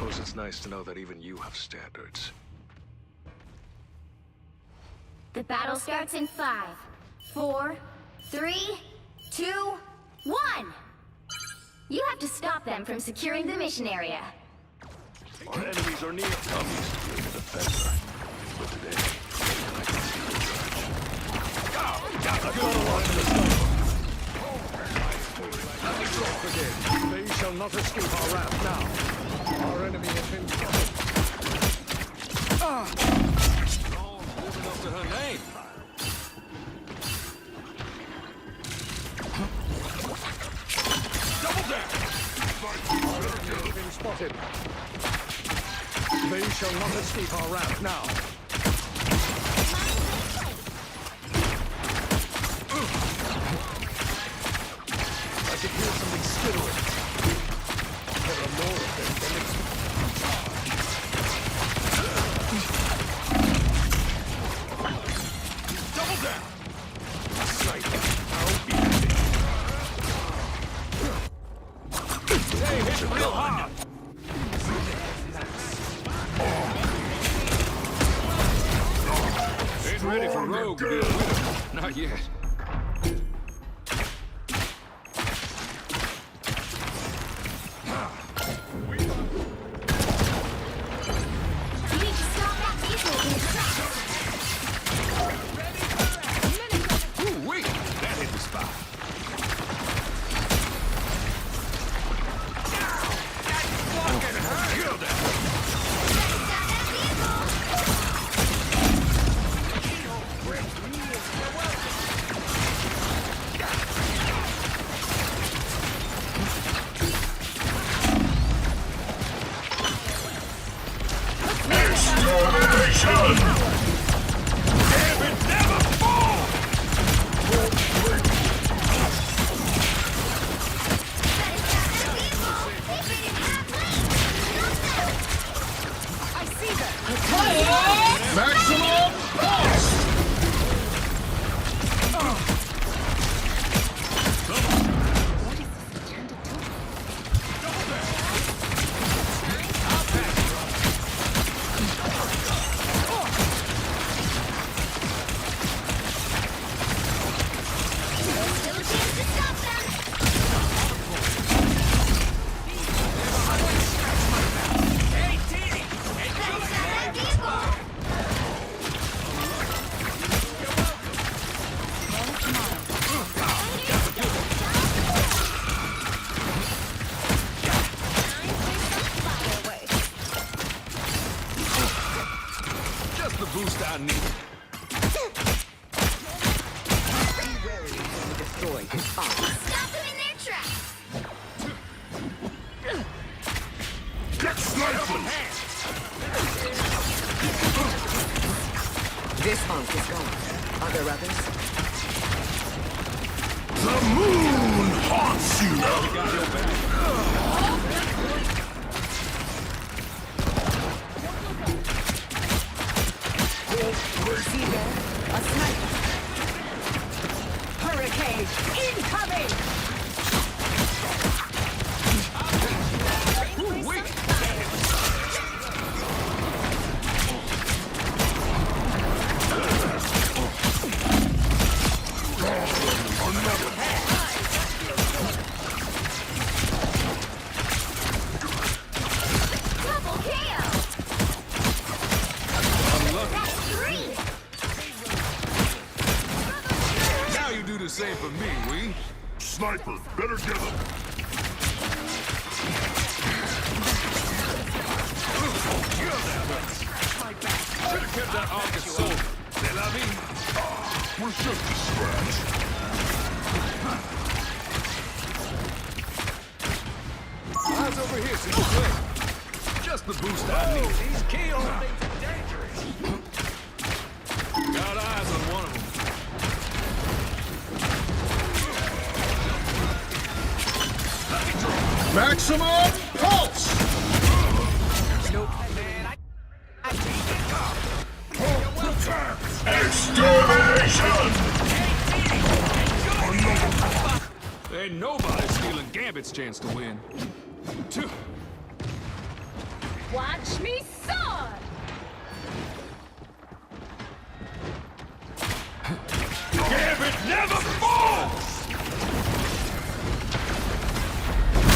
suppose it's nice to know that even you have standards. The battle starts in 5, 4, 3, 2, 1! You have to stop them from securing the mission area. Our enemies are near. Tom used to be a defender, but today, I can see the judge. They shall not escape our wrath now. Our enemy has been spotted. Oh, living up to her name. Double down! Our enemy has been spotted. They shall not escape our wrath now. I can hear something skittering. There are more of them than double down! Sniper, how easy. They hit real hard! Ain't ready for Rogue to be a winner. Not yet. I need. Destroy his arms. Stop them in their tracks! Get sniped! This monk is gone. Are there others? The moon haunts you! We got your back. Receiver, a sniper. Hurricane incoming! Same for me, we. Sniper, better get him. Should have kept that Arcus soul. C'est la vie. We're just a scratch. Eyes over here, see you play. Just the boost I need. These kills things are dangerous. Got eyes on one of them. Maximum pulse! Nope, man, I Extermination! Ain't nobody stealing Gambit's chance to win. Watch me soar! Gambit never falls!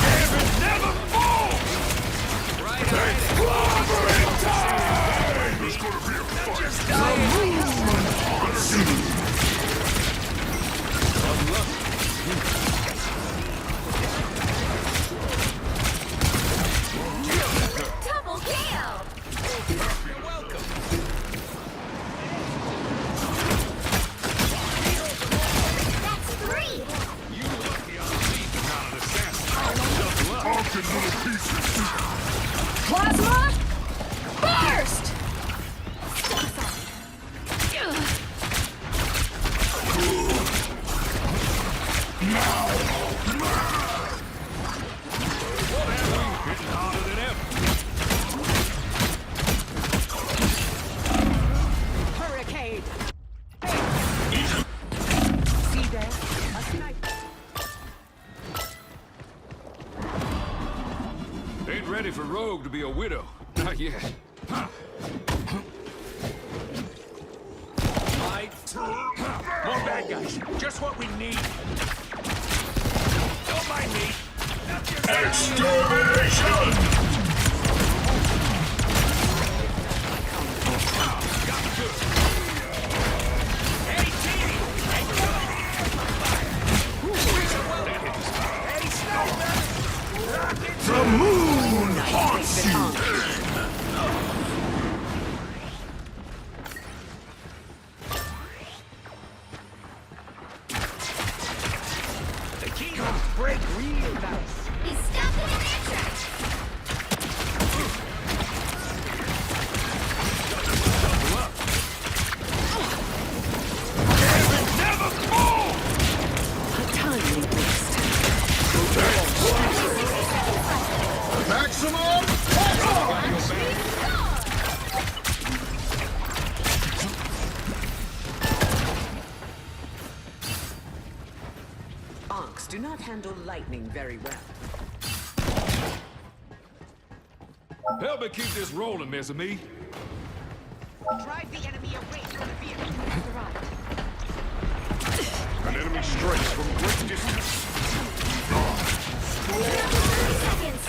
Gambit never falls! Right, It's clobbering time! There's gonna be a fight! The moon haunts you! Double kill! You're welcome. That's 3! You lucky I'm beating not an assassin. Tough luck. Honking little pieces! Plasma! Burst! What have we hitting harder than ever? Hurricane! See there? A sniper. Ain't ready for Rogue to be a widow. Not yet. Huh. More bad guys. Just what we need. Don't mind me. Extermination! Got good. Hey, team! Hey, The moon haunts you! the keyholes break real nice. He's stuck in their tracks! Gambit never falls! A tiny beast. Maximum! Ankhs do not handle lightning very well. Help me keep this rolling, Miss Me. Drive the enemy away from the vehicle. An enemy strikes from great distance. 30 seconds!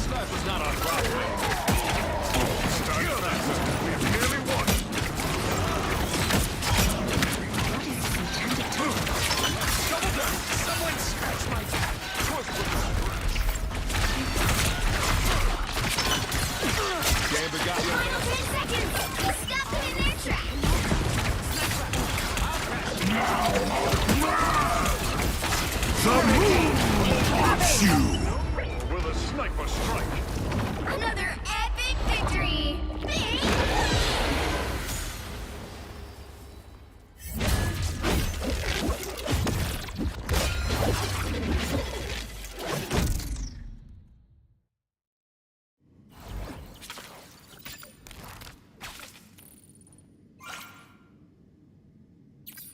Sniper's not our problem. We've nearly won. Double down! Someone scratch my back! Gambit got you. Final 10 seconds! He's stuck in their tracks! The moon haunts you! Or will the sniper strike?